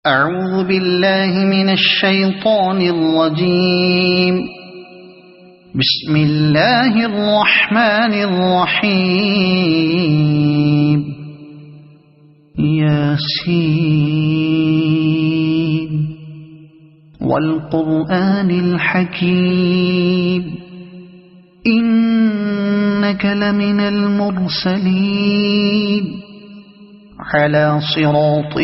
أعوذ بالله من الشيطان الرجيم. بسم الله الرحمن الرحيم. ياسين والقرآن الحكيم إنك لمن المرسلين على صراط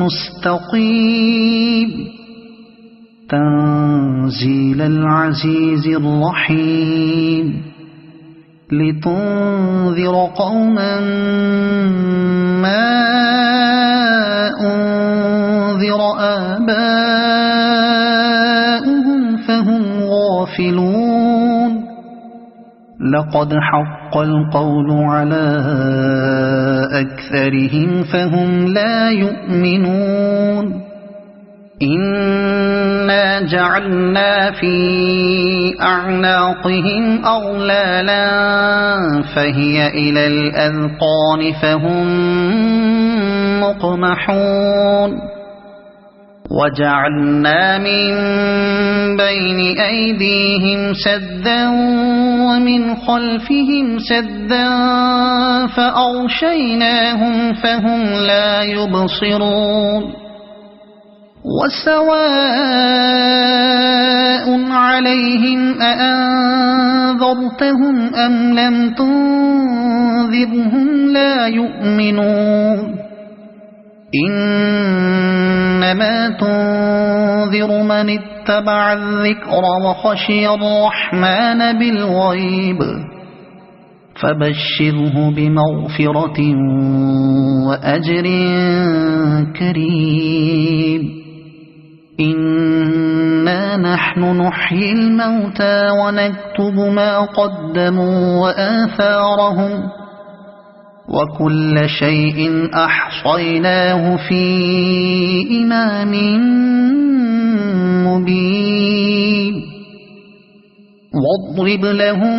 مستقيم تنزيل العزيز الرحيم لتنذر قوما ما أنذر آباؤهم فهم غافلون. لقد حق القول على أكثرهم فهم لا يؤمنون. إنا جعلنا في أعناقهم أغلالا فهي إلى الأذقان فهم مقمحون. وجعلنا من بين أيديهم سدا ومن خلفهم سدا فأغشيناهم فهم لا يبصرون. وسواء عليهم أأنذرتهم أم لم تنذرهم لا يؤمنون. إنما تنذر من اتبع الذكر وخشي الرحمن بالغيب فبشره بمغفرة وأجر كريم. إنا نحن نحيي الموتى ونكتب ما قدموا وآثارهم وكل شيء أحصيناه في إمام مبين. واضرب لهم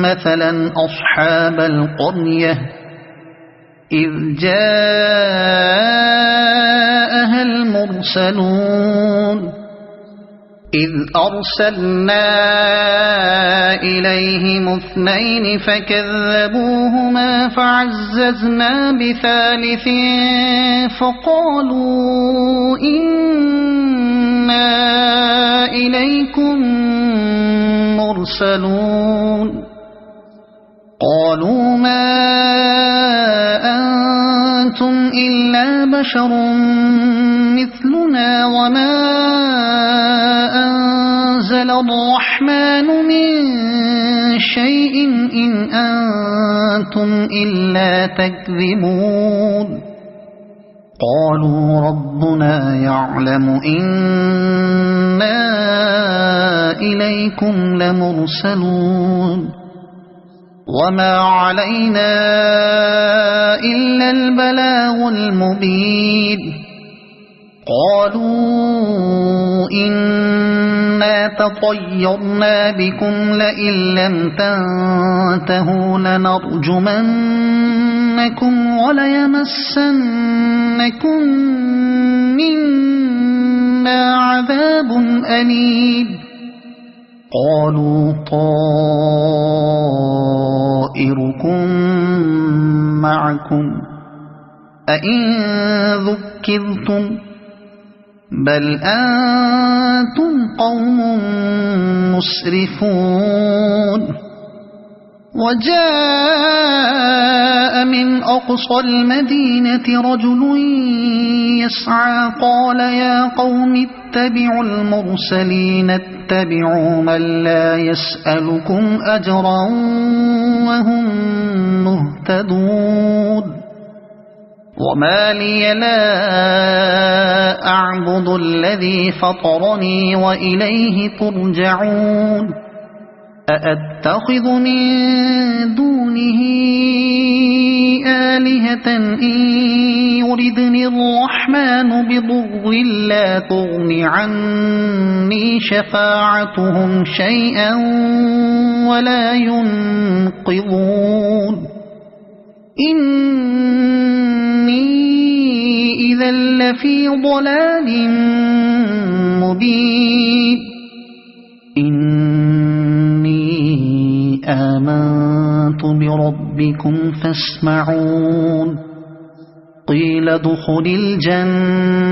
مثلا أصحاب القرية إذ جاءها المرسلون إذ أرسلنا إليهم اثنين فكذبوهما فعززنا بثالث فقالوا إنا إليكم مرسلون. قالوا ما أنتم إلا بشر مثلنا وما أنزل الرحمن من شيء إن أنتم إلا تكذبون. قالوا ربنا يعلم إنا إليكم لمرسلون وما علينا إلا البلاغ المبين. قالوا إنا تطيرنا بكم لئن لم تنتهوا لنرجمنكم وليمسنكم منا عذاب أليم. قالوا طائركم معكم أئن ذكرتم بل أنتم قوم مسرفون. وجاء من أقصى المدينة رجل يسعى قال يا قوم اتبعوا المرسلين اتبعوا من لا يسألكم أجرا وهم مهتدون. وما لي لا أعبد الذي فطرني وإليه ترجعون. أأتخذ من دونه آلهة إن يردني الرحمن بضر لا تغن عني شفاعتهم شيئا ولا ينقذون. إني إذا لفي ضلال مبين إني آمنت بربكم فاسمعون قيل ادخل الجنة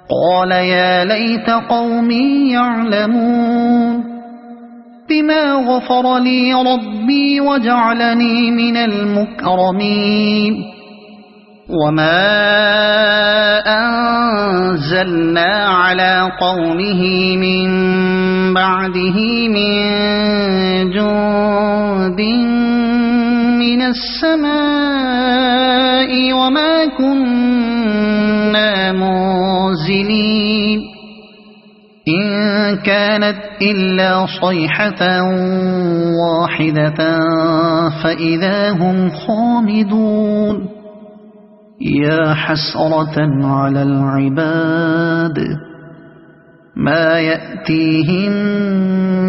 قال يا ليت قومي يعلمون بما غفر لي ربي وجعلني من المكرمين وما أنزلنا على قومه من بعده من جند من السماء وما كنا منزلين إن كانت إلا صيحة واحدة فإذا هم خامدون يا حسرة على العباد ما يأتيهم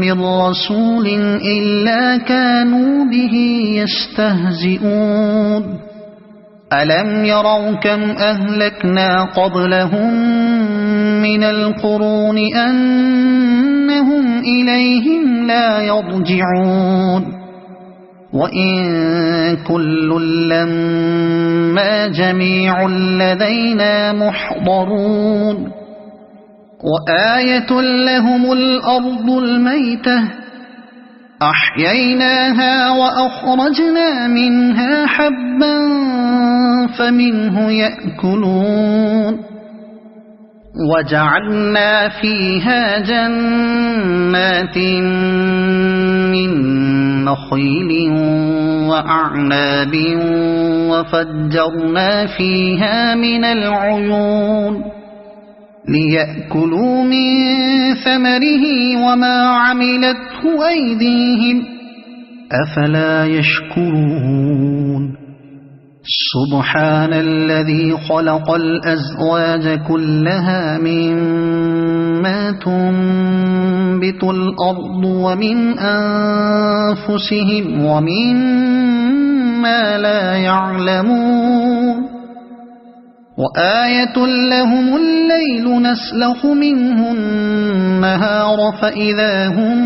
من رسول إلا كانوا به يستهزئون ألم يروا كم أهلكنا قبلهم من القرون أنهم إليهم لا يرجعون وإن كل لما جميع لدينا محضرون وآية لهم الأرض الميتة أحييناها وأخرجنا منها حبا فمنه يأكلون وجعلنا فيها جنات من نخيل وأعناب وفجرنا فيها من العيون ليأكلوا من ثمره وما عملته أيديهم أفلا يشكرون سبحان الذي خلق الأزواج كلها مما تنبت الأرض ومن أنفسهم ومما لا يعلمون وآية لهم الليل نسلخ منه النهار فإذا هم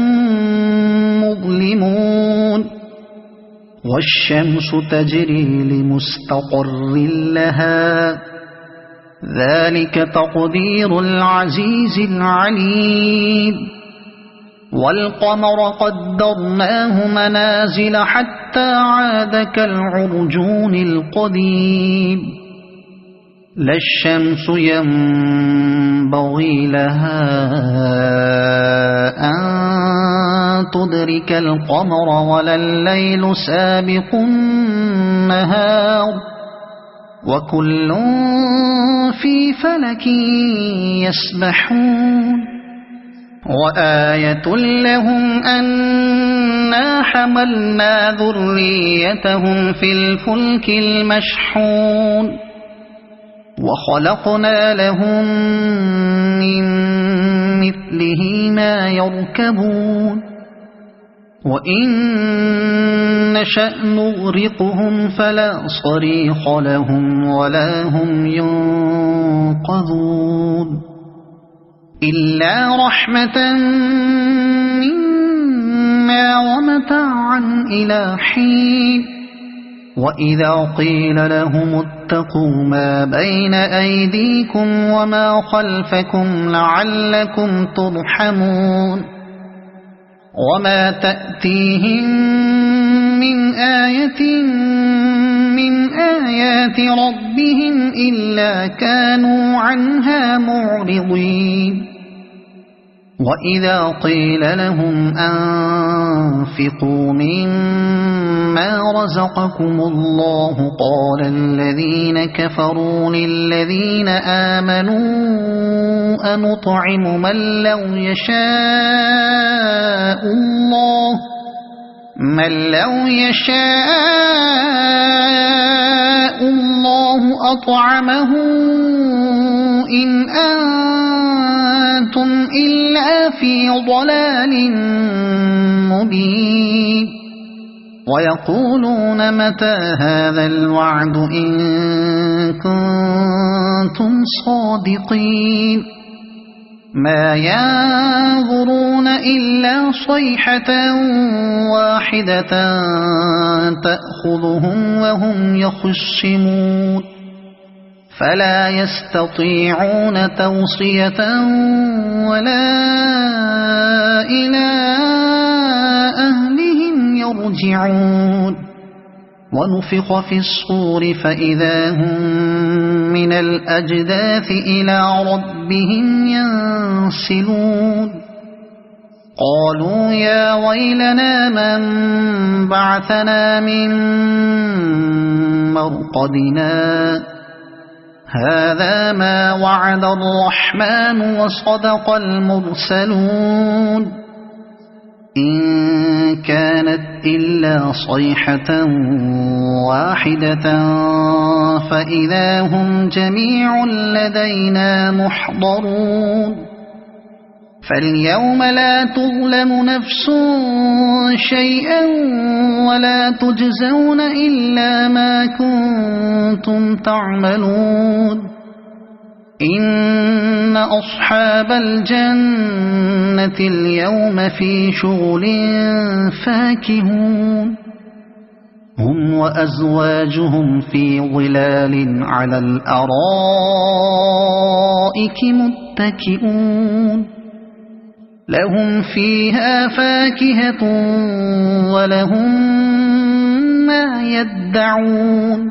مظلمون والشمس تجري لمستقر لها ذلك تقدير العزيز العليم والقمر قدرناه منازل حتى عاد كالعرجون القديم لا الشمس ينبغي لها أن تدرك القمر ولا الليل سابق النهار وكل في فلك يسبحون وآية لهم أنا حملنا ذريتهم في الفلك المشحون وخلقنا لهم من مثله ما يركبون وإن نشأ نغرقهم فلا صريخ لهم ولا هم ينقذون إلا رحمة منا ومتاعا إلى حين وإذا قيل لهم اتقوا ما بين أيديكم وما خلفكم لعلكم ترحمون وما تأتيهم من آية من آيات ربهم إلا كانوا عنها معرضين وإذا قيل لهم أنفقوا مما رزقكم الله قال الذين كفروا للذين آمنوا أنطعم من لو يشاء الله أطعمه إن أنتم إلا في ضلال مبين ويقولون متى هذا الوعد إن كنتم كنتم صادقين ما ينظرون إلا صيحة واحدة تأخذهم وهم يخصمون فلا يستطيعون توصية ولا إلى أهلهم يرجعون ونفخ في الصور فإذا هم من الأجداث إلى ربهم ينسلون قالوا يا ويلنا من بعثنا من مرقدنا هذا ما وعد الرحمن وصدق المرسلون إن كانت إلا صيحة واحدة فإذا هم جميع لدينا محضرون فاليوم لا تظلم نفس شيئا ولا تجزون إلا ما كنتم تعملون إن أصحاب الجنة اليوم في شغل فاكهون هم وأزواجهم في ظلال على الأرائك متكئون لهم فيها فاكهة ولهم ما يدعون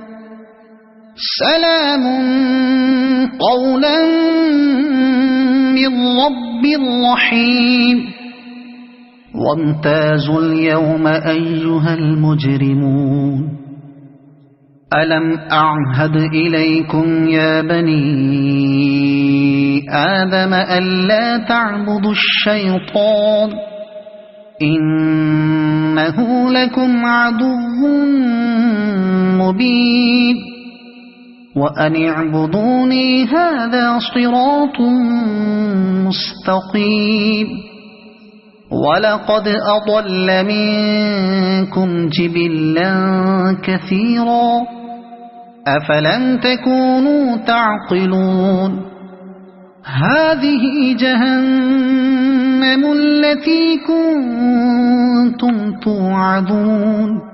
سلام قولا من رب رحيم وامتازوا اليوم أيها المجرمون ألم أعهد إليكم يا بني آدم ألا تعبدوا الشيطان إنه لكم عدو مبين وأن اعبدوني هذا صراط مستقيم ولقد أضل منكم جبلا كثيرا أفلم تكونوا تعقلون هذه جهنم التي كنتم توعدون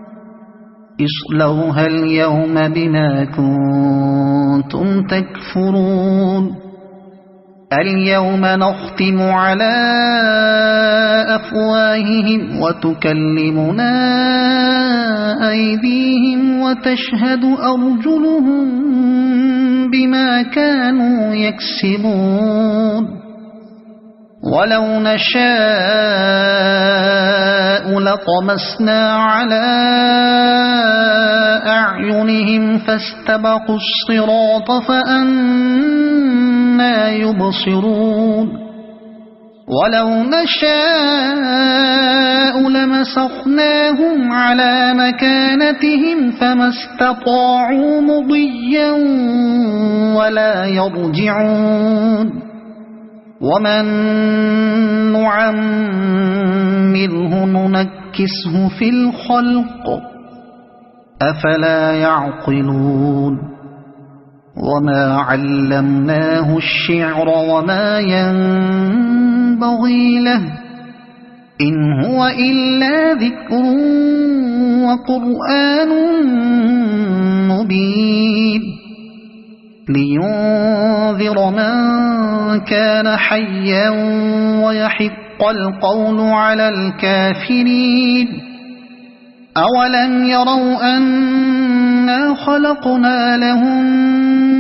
اصلوها اليوم بما كنتم تكفرون اليوم نختم على أفواههم وتكلمنا أيديهم وتشهد أرجلهم بما كانوا يكسبون ولو نشاء لطمسنا على أعينهم فاستبقوا الصراط فأنى يبصرون ولو نشاء لمسخناهم على مكانتهم فما استطاعوا مضيا ولا يرجعون ومن نعمره ننكسه في الخلق أفلا يعقلون وما علمناه الشعر وما ينبغي له إن هو إلا ذكر وقرآن مبين لينذر من كان حيا ويحق القول على الكافرين أولم يروا أنا خلقنا لهم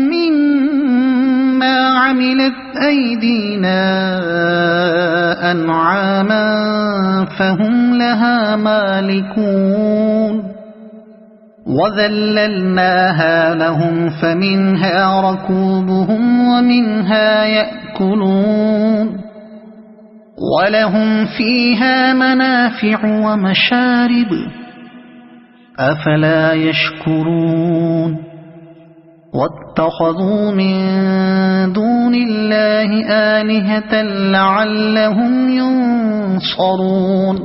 مما عملت أيدينا أنعاما فهم لها مالكون وذللناها لهم فمنها ركوبهم ومنها يأكلون ولهم فيها منافع ومشارب أفلا يشكرون واتخذوا من دون الله آلهة لعلهم ينصرون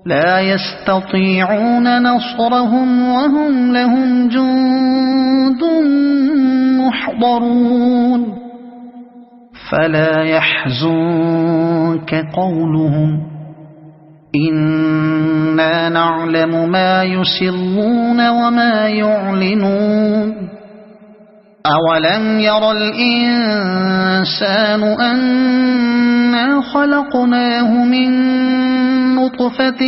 لا يستطيعون نصرهم وهم لهم جند يحضرون فلا يحزنك قولهم إنا نعلم ما يسرون وما يعلنون أولم ير الإنسان أنا خلقناه من نطفة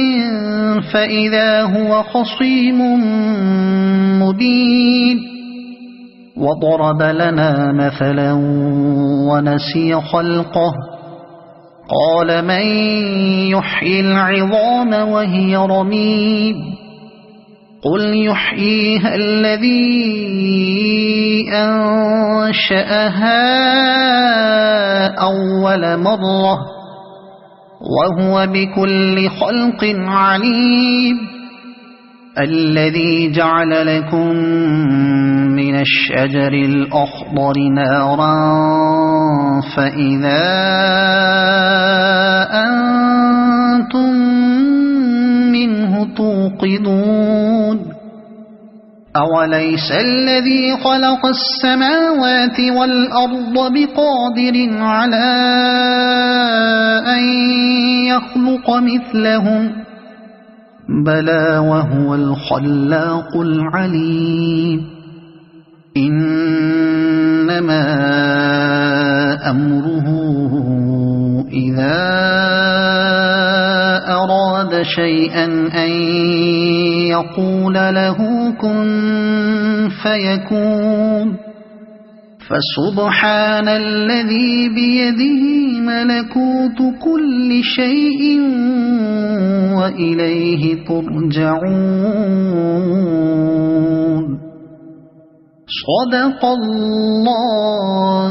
فإذا هو خصيم مبين وضرب لنا مثلا ونسي خلقه قال من يحيي العظام وهي رميم قل يحييها الذي أنشأها أول مرة وهو بكل خلق عليم الذي جعل لكم من الشجر الأخضر نارا فإذا أنتم منه توقدون أوليس الذي خلق السماوات والأرض بقادر على أن يخلق مثلهم بلى وهو الخلاق العليم إنما أمره إذا أراد شيئا أن يقول له كن فيكون فسبحان الذي بيده ملكوت كل شيء وإليه ترجعون صدق الله